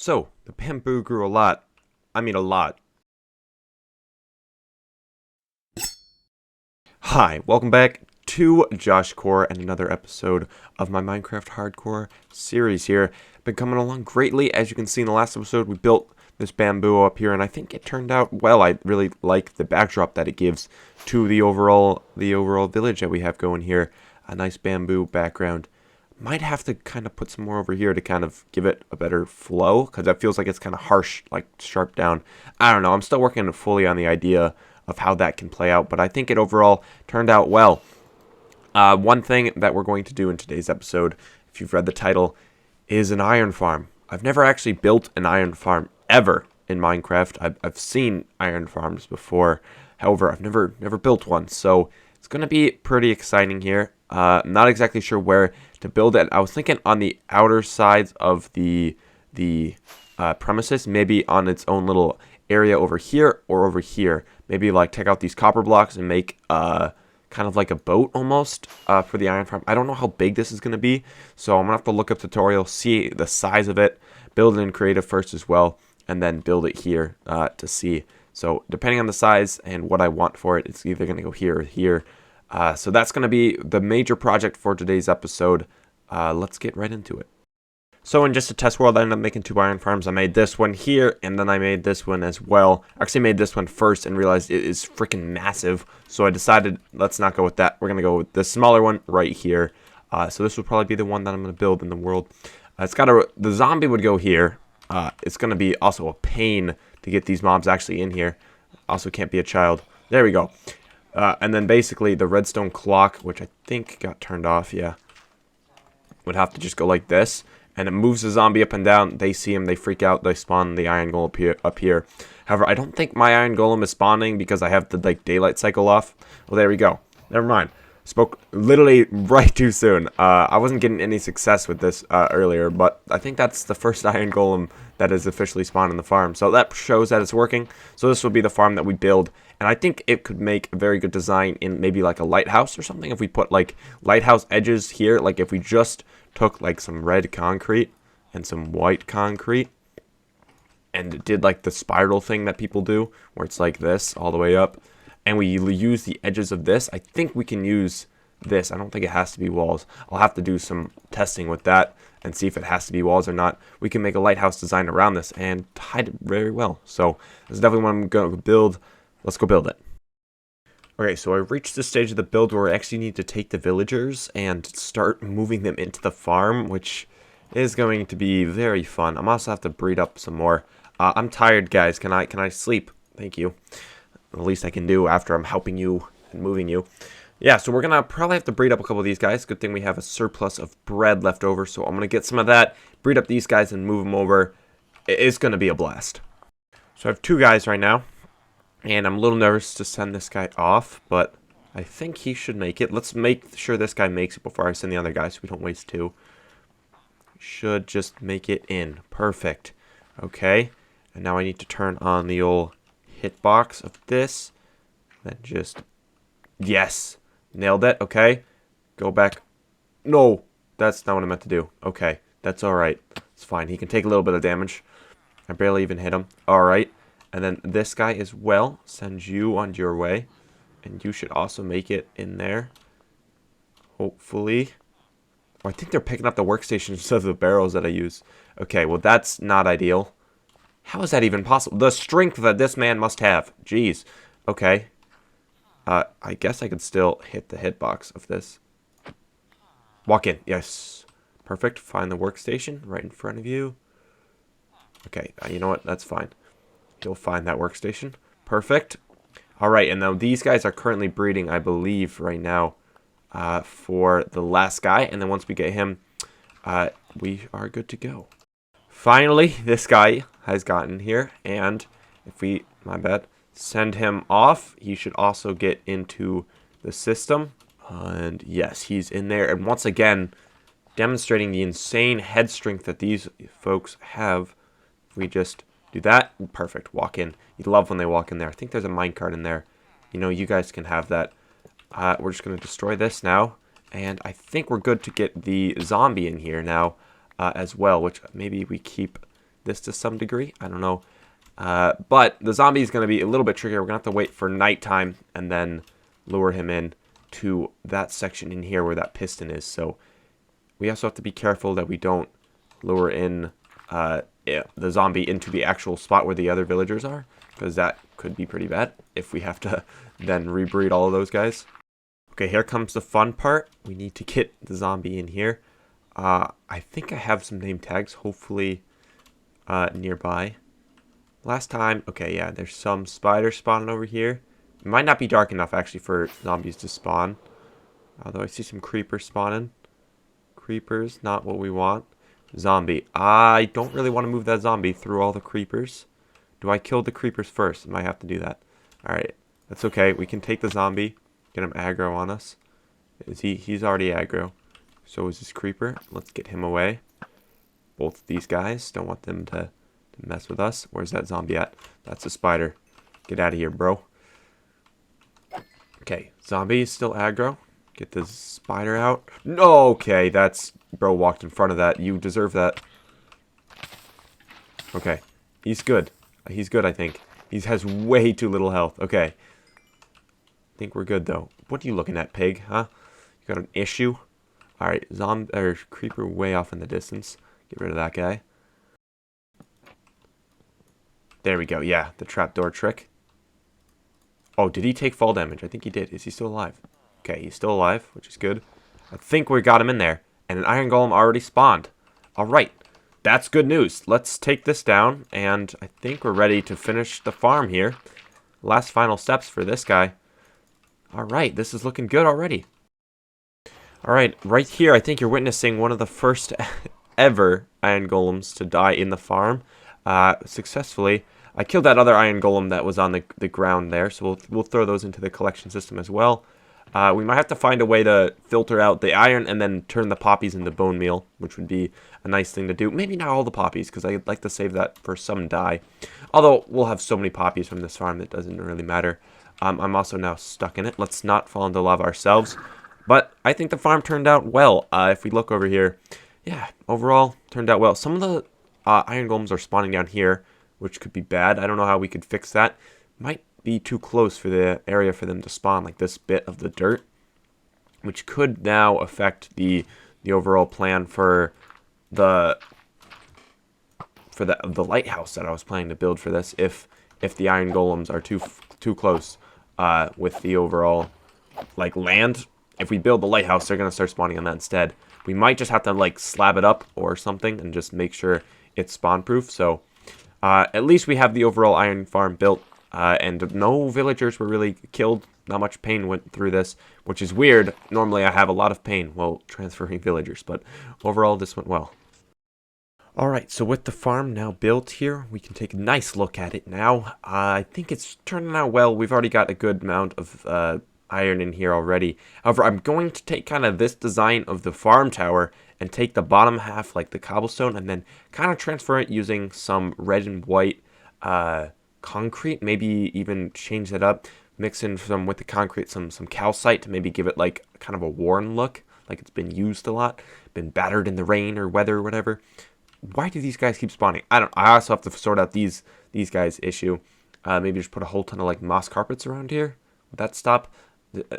So, the bamboo grew a lot. I mean, a lot. Hi, welcome back to Joshcore and another episode of my Minecraft Hardcore series here. Been coming along greatly. As you can see in the last episode, we built this bamboo up here, and I think it turned out well. I really like the backdrop that it gives to the overall village that we have going here. A nice bamboo background. Might have to kind of put some more over here to kind of give it a better flow, because that feels like it's kind of harsh, like sharp down. I don't know. I'm still working fully on the idea of how that can play out, but I think it overall turned out well. One thing that we're going to do in today's episode, if you've read the title, is an iron farm. I've never actually built an iron farm ever in Minecraft. I've seen iron farms before. However, I've never built one, so it's going to be pretty exciting here. Not exactly sure where to build it. I was thinking on the outer sides of the premises, maybe on its own little area over here or over here. Maybe like take out these copper blocks and make kind of like a boat almost for the iron farm. I don't know how big this is going to be, so I'm going to have to look up tutorials, see the size of it, build it in creative first as well, and then build it here to see. So depending on the size and what I want for it, it's either going to go here or here. So that's going to be the major project for today's episode. Let's get right into it. So in just a test world, I ended up making 2 iron farms. I made this one here, and then I made this one as well. I actually made this one first and realized it is freaking massive. So I decided, let's not go with that. We're going to go with the smaller one right here. So this will probably be the one that I'm going to build in the world. The zombie would go here. It's going to be also a pain to get these mobs actually in here. Also can't be a child. There we go. And then basically the redstone clock, which I think got turned off, yeah, would have to just go like this. And it moves the zombie up and down. They see him, they freak out, they spawn the iron golem up here. However, I don't think my iron golem is spawning because I have the daylight cycle off. Well, there we go. Never mind. Spoke literally right too soon. I wasn't getting any success with this earlier, but I think that's the first iron golem that is officially spawned in the farm. So that shows that it's working. So this will be the farm that we build. And I think it could make a very good design in maybe like a lighthouse or something. If we put like lighthouse edges here, like if we just took like some red concrete and some white concrete and did like the spiral thing that people do where it's like this all the way up, and we use the edges of this, I think we can use this. I don't think it has to be walls. I'll have to do some testing with that and see if it has to be walls or not. We can make a lighthouse design around this and hide it very well. So this is definitely what I'm going to build. Let's go build it. Okay, so I reached the stage of the build where I actually need to take the villagers and start moving them into the farm, which is going to be very fun. I'm also have to breed up some more. I'm tired, guys. Can I sleep? Thank you. The least I can do after I'm helping you and moving you. Yeah, so we're going to probably have to breed up a couple of these guys. Good thing we have a surplus of bread left over, so I'm going to get some of that, breed up these guys, and move them over. It's going to be a blast. So I have 2 guys right now. And I'm a little nervous to send this guy off, but I think he should make it. Let's make sure this guy makes it before I send the other guy so we don't waste 2. Should just make it in. Perfect. Okay. And now I need to turn on the old hitbox of this. Then just... Yes. Nailed it. Okay. Go back. No. That's not what I meant to do. Okay. That's alright. It's fine. He can take a little bit of damage. I barely even hit him. Alright. And then this guy as well, send you on your way. And you should also make it in there. Hopefully. Oh, I think they're picking up the workstation instead of the barrels that I use. Okay, well that's not ideal. How is that even possible? The strength that this man must have. Jeez. Okay. I guess I could still hit the hitbox of this. Walk in. Yes. Perfect. Find the workstation right in front of you. Okay, you know what? That's fine. You'll find that workstation. Perfect. Alright, and now these guys are currently breeding, I believe, right now for the last guy. And then once we get him, we are good to go. Finally, this guy has gotten here. And if we, my bad, send him off, he should also get into the system. And yes, he's in there. And once again, demonstrating the insane head strength that these folks have. If we just... do that. Perfect. Walk in. You love when they walk in there. I think there's a minecart in there. You know, you guys can have that. We're just going to destroy this now. And I think we're good to get the zombie in here now as well, which maybe we keep this to some degree. I don't know. But the zombie is going to be a little bit trickier. We're going to have to wait for nighttime and then lure him in to that section in here where that piston is. So we also have to be careful that we don't lure in the zombie into the actual spot where the other villagers are, because that could be pretty bad if we have to then rebreed all of those guys. Okay, here comes the fun part. We need to get the zombie in here. I think I have some name tags, hopefully nearby. Last time, okay, yeah, there's some spiders spawning over here. It might not be dark enough, actually, for zombies to spawn. Although I see some creepers spawning. Creepers, not what we want. Zombie. I don't really want to move that zombie through all the creepers. Do I kill the creepers first? I might have to do that. Alright, that's okay. We can take the zombie, get him aggro on us. He's already aggro. So is this creeper. Let's get him away. Both of these guys. Don't want them to mess with us. Where's that zombie at? That's a spider. Get out of here, bro. Okay, zombie is still aggro. Get the spider out. No, okay, that's... Bro walked in front of that. You deserve that. Okay, he's good. He's good, I think. He has way too little health. Okay. I think we're good, though. What are you looking at, pig? Huh? You got an issue? Alright, creeper way off in the distance. Get rid of that guy. There we go. Yeah, the trapdoor trick. Oh, did he take fall damage? I think he did. Is he still alive? Okay, he's still alive, which is good. I think we got him in there. And an iron golem already spawned. Alright. That's good news. Let's take this down. And I think we're ready to finish the farm here. Last final steps for this guy. Alright, this is looking good already. Alright, right here, I think you're witnessing one of the first ever iron golems to die in the farm. Successfully. I killed that other iron golem that was on the ground there, so we'll throw those into the collection system as well. We might have to find a way to filter out the iron and then turn the poppies into bone meal, which would be a nice thing to do. Maybe not all the poppies, because I'd like to save that for some dye. Although, we'll have so many poppies from this farm that doesn't really matter. I'm also now stuck in it. Let's not fall into lava ourselves. But I think the farm turned out well. If we look over here, yeah, overall, turned out well. Some of the iron golems are spawning down here, which could be bad. I don't know how we could fix that. Might be too close for the area for them to spawn, like this bit of the dirt, which could now affect the overall plan for the lighthouse that I was planning to build for this. If the iron golems are too close with the overall like land, if we build the lighthouse, they're gonna start spawning on that instead. We might just have to like slab it up or something and just make sure it's spawn proof. So at least we have the overall iron farm built. And no villagers were really killed. Not much pain went through this, which is weird. Normally I have a lot of pain while transferring villagers, but overall this went well. Alright, so with the farm now built here, we can take a nice look at it now. I think it's turning out well. We've already got a good amount of iron in here already. However, I'm going to take kind of this design of the farm tower and take the bottom half, like the cobblestone, and then kind of transfer it using some red and white concrete, maybe even change that up, mix in some with the concrete some calcite to maybe give it like kind of a worn look, like it's been used a lot, been battered in the rain or weather or whatever. Why do these guys keep spawning? I also have to sort out these guys issue. Maybe just put a whole ton of like moss carpets around here. Would that stop?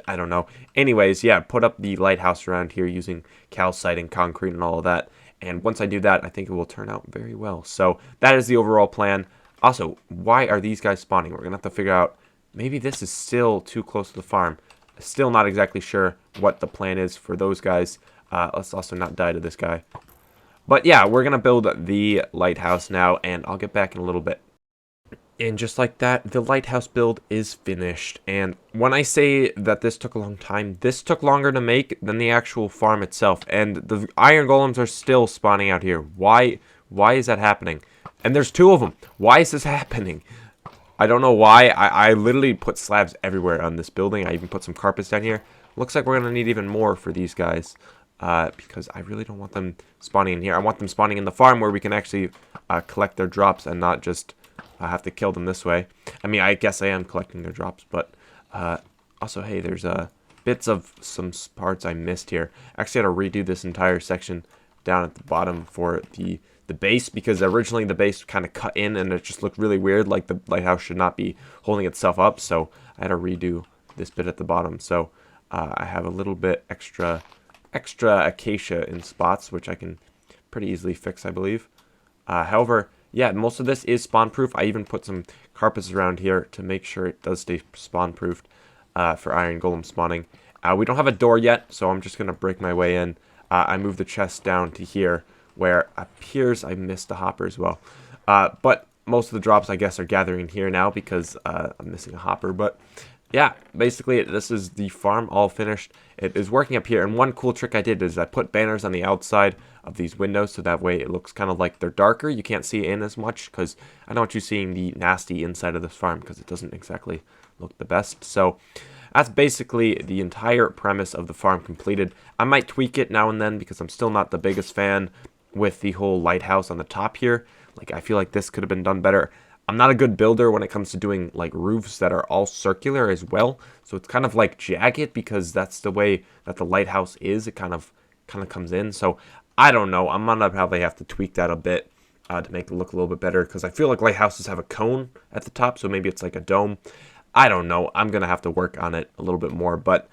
I don't know. Anyways, yeah, put up the lighthouse around here using calcite and concrete and all of that. And once I do that, I think it will turn out very well. So that is the overall plan. Also, why are these guys spawning? We're going to have to figure out, maybe this is still too close to the farm. Still not exactly sure what the plan is for those guys. Let's also not die to this guy. But yeah, we're going to build the lighthouse now, and I'll get back in a little bit. And just like that, the lighthouse build is finished. And when I say that this took a long time, this took longer to make than the actual farm itself. And the iron golems are still spawning out here. Why is that happening? And there's two of them. Why is this happening? I don't know why. I literally put slabs everywhere on this building. I even put some carpets down here. Looks like we're going to need even more for these guys. Because I really don't want them spawning in here. I want them spawning in the farm where we can actually collect their drops and not just have to kill them this way. I mean, I guess I am collecting their drops. But also, hey, there's bits of some parts I missed here. I actually had to redo this entire section down at the bottom for the base, because originally the base kind of cut in and it just looked really weird, like the lighthouse should not be holding itself up. So I had to redo this bit at the bottom. So I have a little bit extra acacia in spots, which I can pretty easily fix, I believe. However, yeah, most of this is spawn proof. I even put some carpets around here to make sure it does stay spawn proofed for iron golem spawning. We don't have a door yet, so I'm just going to break my way in. I moved the chest down to here, where appears I missed a hopper as well. But most of the drops, I guess, are gathering here now because I'm missing a hopper. But yeah, basically, this is the farm all finished. It is working up here. And one cool trick I did is I put banners on the outside of these windows, so that way it looks kind of like they're darker. You can't see in as much, because I don't want you seeing the nasty inside of this farm, because it doesn't exactly look the best. So that's basically the entire premise of the farm completed. I might tweak it now and then, because I'm still not the biggest fan with the whole lighthouse on the top here. Like, I feel like this could have been done better. I'm not a good builder when it comes to doing like roofs that are all circular as well. So it's kind of like jagged, because that's the way that the lighthouse is. It kind of comes in. So I don't know. I'm gonna probably have to tweak that a bit to make it look a little bit better, because I feel like lighthouses have a cone at the top, so maybe it's like a dome. I don't know. I'm gonna have to work on it a little bit more. But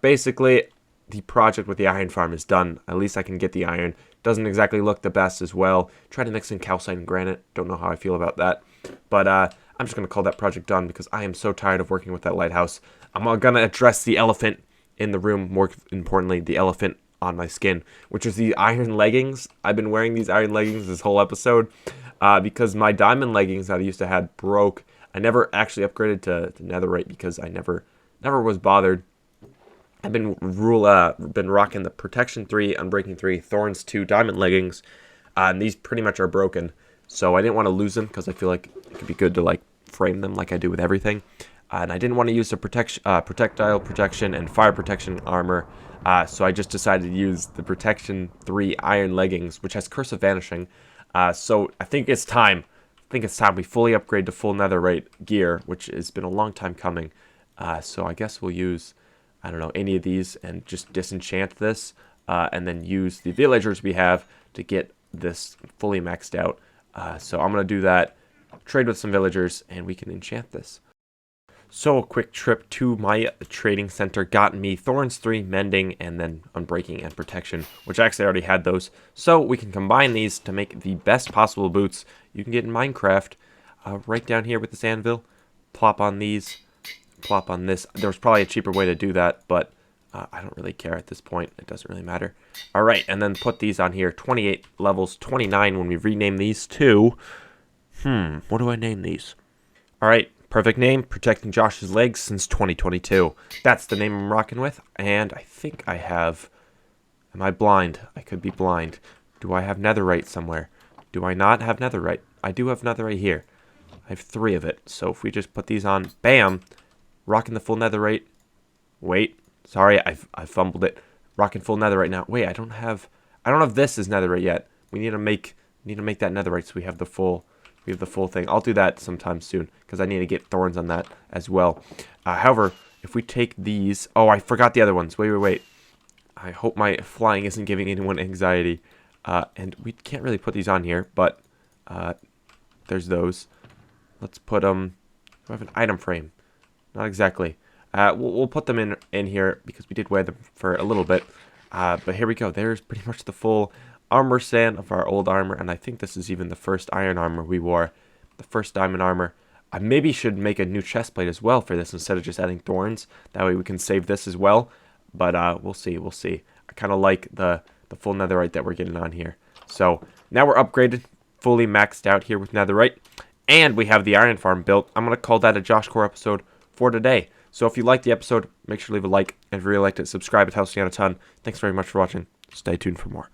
basically, the project with the iron farm is done. At least I can get the iron. Doesn't exactly look the best as well. Try to mix in calcite and granite. Don't know how I feel about that. But I'm just going to call that project done, because I am so tired of working with that lighthouse. I'm going to address the elephant in the room. More importantly, the elephant on my skin, which is the iron leggings. I've been wearing these iron leggings this whole episode because my diamond leggings that I used to have broke. I never actually upgraded to netherite, because I never was bothered. I've been rocking the protection 3, unbreaking 3, thorns 2 diamond leggings, and these pretty much are broken. So I didn't want to lose them, because I feel like it could be good to like frame them like I do with everything. And I didn't want to use the projectile protection and fire protection armor. So I just decided to use the protection 3 iron leggings, which has curse of vanishing. So I think it's time. We fully upgrade to full netherite gear, which has been a long time coming. So I guess we'll use, I don't know, any of these and just disenchant this, and then use the villagers we have to get this fully maxed out. So I'm going to do that, trade with some villagers, and we can enchant this. So a quick trip to my trading center got me Thorns 3, Mending, and then Unbreaking and Protection, which I actually already had those. So we can combine these to make the best possible boots you can get in Minecraft. Right down here with this anvil, plop on these, plop on this. There was probably a cheaper way to do that, but I don't really care at this point. It doesn't really matter. All right, and then put these on here. 28 levels, 29 when we rename these to... what do I name these? All right, perfect name. Protecting Josh's legs since 2022. That's the name I'm rocking with. And I think I have... Am I blind? I could be blind. Do I have netherite somewhere? Do I not have netherite? I do have netherite here. I have 3 of it. So if we just put these on, bam, rocking the full netherite. Wait. Sorry, I fumbled it. Rocking full netherite now. Wait, I don't have this as netherite yet. We need to make that netherite so we have the full thing. I'll do that sometime soon, because I need to get thorns on that as well. However, if we take these, oh, I forgot the other ones. Wait. I hope my flying isn't giving anyone anxiety. And we can't really put these on here, but there's those. Let's put them. Do I have an item frame? Not exactly. We'll put them in here, because we did wear them for a little bit. But here we go. There's pretty much the full armor stand of our old armor. And I think this is even the first iron armor we wore. The first diamond armor. I maybe should make a new chest plate as well for this, instead of just adding thorns. That way we can save this as well. But we'll see. I kind of like the full netherite that we're getting on here. So now we're upgraded. Fully maxed out here with netherite. And we have the iron farm built. I'm going to call that a Joshcore episode for today. So if you liked the episode, make sure to leave a like. And if you really liked it, subscribe. It helps me out a ton. Thanks very much for watching. Stay tuned for more.